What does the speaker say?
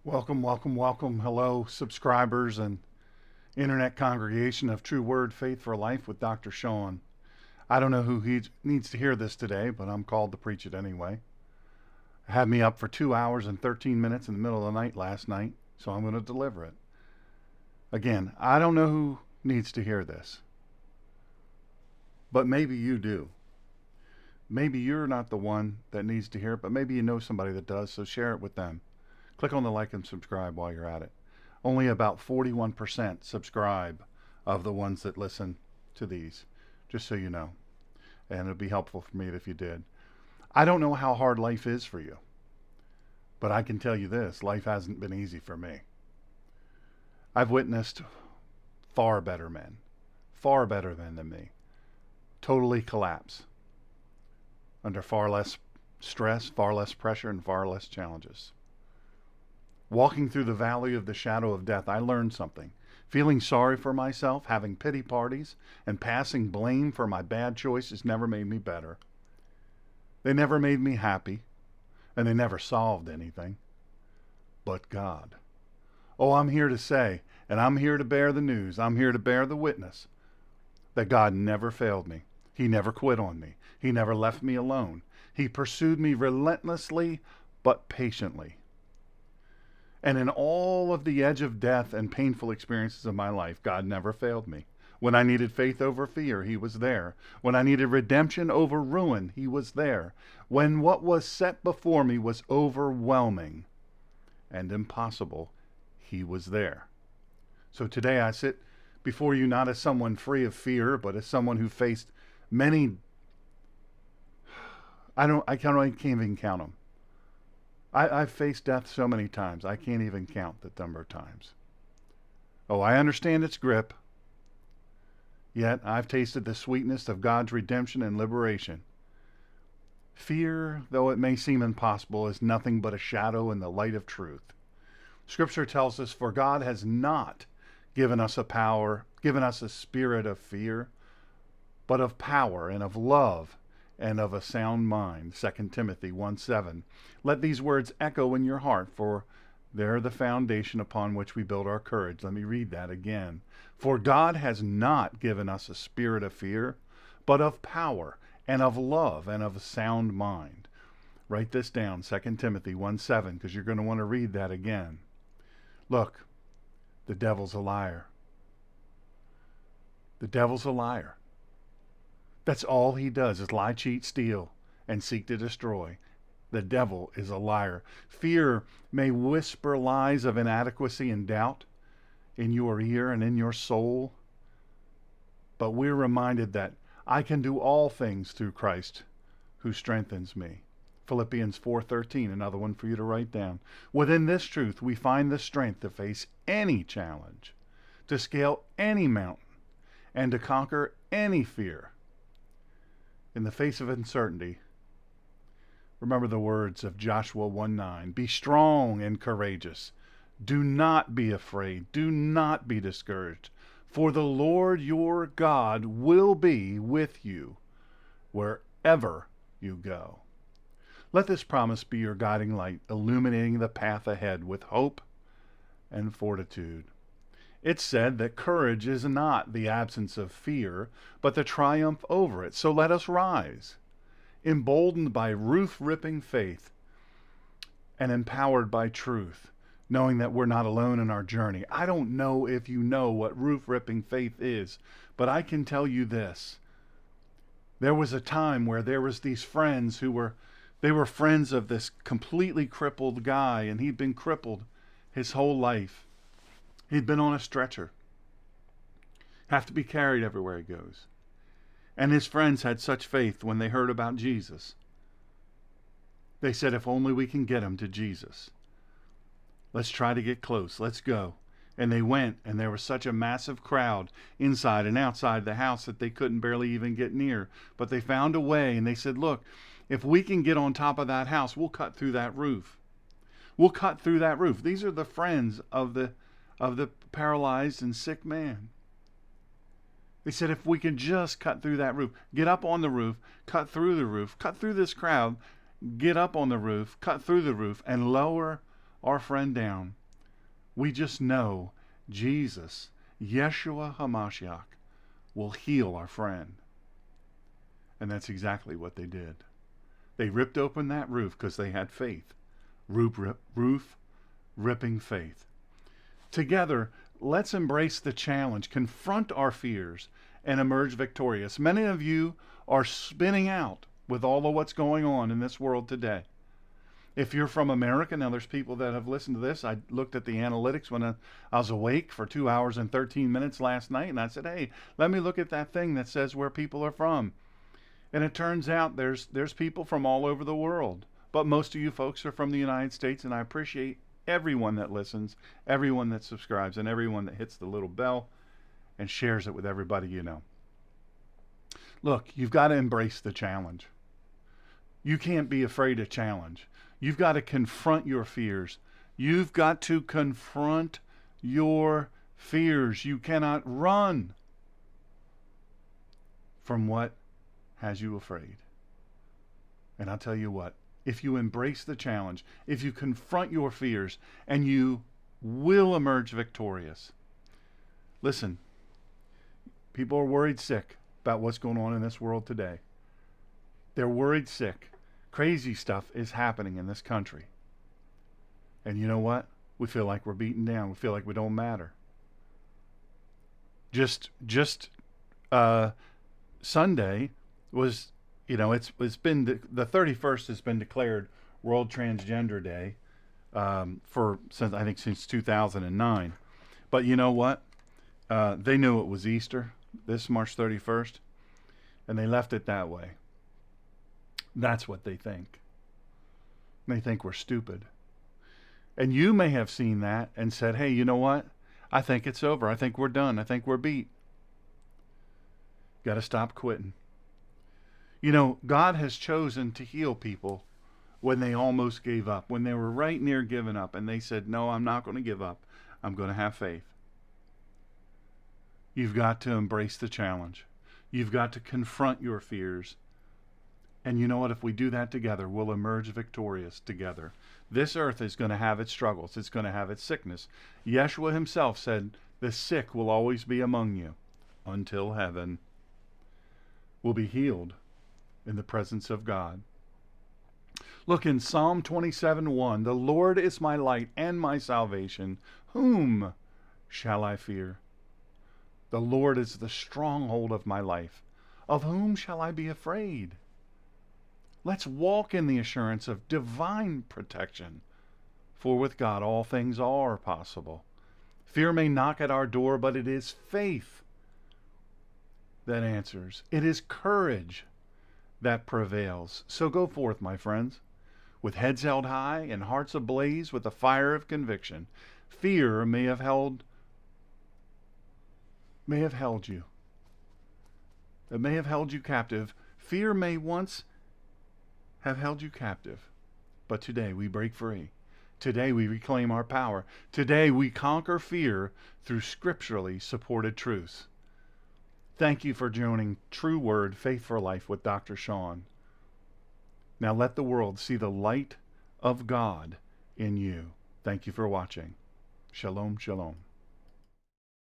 Welcome, welcome, welcome. Hello, subscribers and internet congregation of True Word Faith for Life with Dr. Sean. I don't know who needs to hear this today, but I'm called to preach it anyway. Had me up for 2 hours and 13 minutes in the middle of the night last night, so I'm going to deliver it. Again, I don't know who needs to hear this, but maybe you do. Maybe you're not the one that needs to hear it, but maybe you know somebody that does, so share it with them. Click on the like and subscribe while you're at it. Only about 41% subscribe of the ones that listen to these, just so you know. And it would be helpful for me if you did. I don't know how hard life is for you, but I can tell you this, life hasn't been easy for me. I've witnessed far better men, far better than me, totally collapse under far less stress, far less pressure, and far less challenges. Walking through the valley of the shadow of death, I learned something. Feeling sorry for myself, having pity parties, and passing blame for my bad choices never made me better. They never made me happy, and they never solved anything. But God. Oh, I'm here to say, and I'm here to bear the news, I'm here to bear the witness, that God never failed me. He never quit on me. He never left me alone. He pursued me relentlessly, but patiently. And in all of the edge of death and painful experiences of my life, God never failed me. When I needed faith over fear, He was there. When I needed redemption over ruin, He was there. When what was set before me was overwhelming and impossible, He was there. So today I sit before you not as someone free of fear, but as someone who faced many, I can't even count them. I've faced death so many times, I can't even count the number of times. Oh, I understand its grip, yet I've tasted the sweetness of God's redemption and liberation. Fear, though it may seem impossible, is nothing but a shadow in the light of truth. Scripture tells us, for God has not given us a spirit of fear, but of power and of love and of a sound mind. 2 Timothy 1:7. Let these words echo in your heart, for they're the foundation upon which we build our courage. Let me read that again. For God has not given us a spirit of fear, but of power and of love and of a sound mind. Write this down, 2 Timothy 1:7, because you're going to want to read that again. Look, the devil's a liar. The devil's a liar. That's all he does is lie, cheat, steal, and seek to destroy. The devil is a liar. Fear may whisper lies of inadequacy and doubt in your ear and in your soul, but we're reminded that I can do all things through Christ who strengthens me. Philippians 4:13, another one for you to write down. Within this truth, we find the strength to face any challenge, to scale any mountain, and to conquer any fear. In the face of uncertainty, remember the words of Joshua 1:9. Be strong and courageous. Do not be afraid. Do not be discouraged. For the Lord your God will be with you wherever you go. Let this promise be your guiding light, illuminating the path ahead with hope and fortitude. It's said that courage is not the absence of fear, but the triumph over it. So let us rise, emboldened by roof-ripping faith and empowered by truth, knowing that we're not alone in our journey. I don't know if you know what roof-ripping faith is, but I can tell you this. There was a time where there was these friends they were friends of this completely crippled guy, and he'd been crippled his whole life. He'd been on a stretcher, have to be carried everywhere he goes. And his friends had such faith when they heard about Jesus. They said, if only we can get him to Jesus. Let's try to get close. Let's go. And they went, and there was such a massive crowd inside and outside the house that they couldn't barely even get near. But they found a way, and they said, look, if we can get on top of that house, we'll cut through that roof. We'll cut through that roof. These are the friends of the paralyzed and sick man. They said, if we can just cut through that roof, get up on the roof, cut through the roof, cut through this crowd, get up on the roof, cut through the roof, and lower our friend down, we just know Jesus, Yeshua HaMashiach, will heal our friend. And that's exactly what they did. They ripped open that roof because they had faith. Roof ripping faith. Together, let's embrace the challenge, confront our fears, and emerge victorious. Many of you are spinning out with all of what's going on in this world today. If you're from America, now there's people that have listened to this. I looked at the analytics when I was awake for 2 hours and 13 minutes last night, and I said, hey, let me look at that thing that says where people are from. And it turns out there's people from all over the world. But most of you folks are from the United States, and I appreciate everyone that listens, everyone that subscribes, and everyone that hits the little bell and shares it with everybody you know. Look, you've got to embrace the challenge. You can't be afraid of challenge. You've got to confront your fears. You've got to confront your fears. You cannot run from what has you afraid. And I'll tell you what, if you embrace the challenge, if you confront your fears, and you will emerge victorious. Listen, people are worried sick about what's going on in this world today. They're worried sick. Crazy stuff is happening in this country. And you know what? We feel like we're beaten down. We feel like we don't matter. Just Sunday was, it's been the 31st has been declared World Transgender Day since 2009. But you know what? They knew it was Easter, this March 31st, and they left it that way. That's what they think. They think we're stupid. And you may have seen that and said, hey, you know what? I think it's over. I think we're done. I think we're beat. Got to stop quitting. God has chosen to heal people when they almost gave up, when they were right near giving up, and they said, no, I'm not going to give up. I'm going to have faith. You've got to embrace the challenge. You've got to confront your fears. And you know what? If we do that together, we'll emerge victorious together. This earth is going to have its struggles. It's going to have its sickness. Yeshua himself said, the sick will always be among you until heaven will be healed in the presence of God. Look in Psalm 27:1, the Lord is my light and my salvation. Whom shall I fear? The Lord is the stronghold of my life. Of whom shall I be afraid? Let's walk in the assurance of divine protection. For with God all things are possible. Fear may knock at our door, but it is faith that answers. It is courage that prevails. So go forth, my friends, with heads held high and hearts ablaze with the fire of conviction. Fear may have held you. It may have held you captive. Fear may once have held you captive. But today we break free. Today we reclaim our power. Today we conquer fear through scripturally supported truths. Thank you for joining True Word, Faith for Life with Dr. Sean. Now let the world see the light of God in you. Thank you for watching. Shalom, shalom.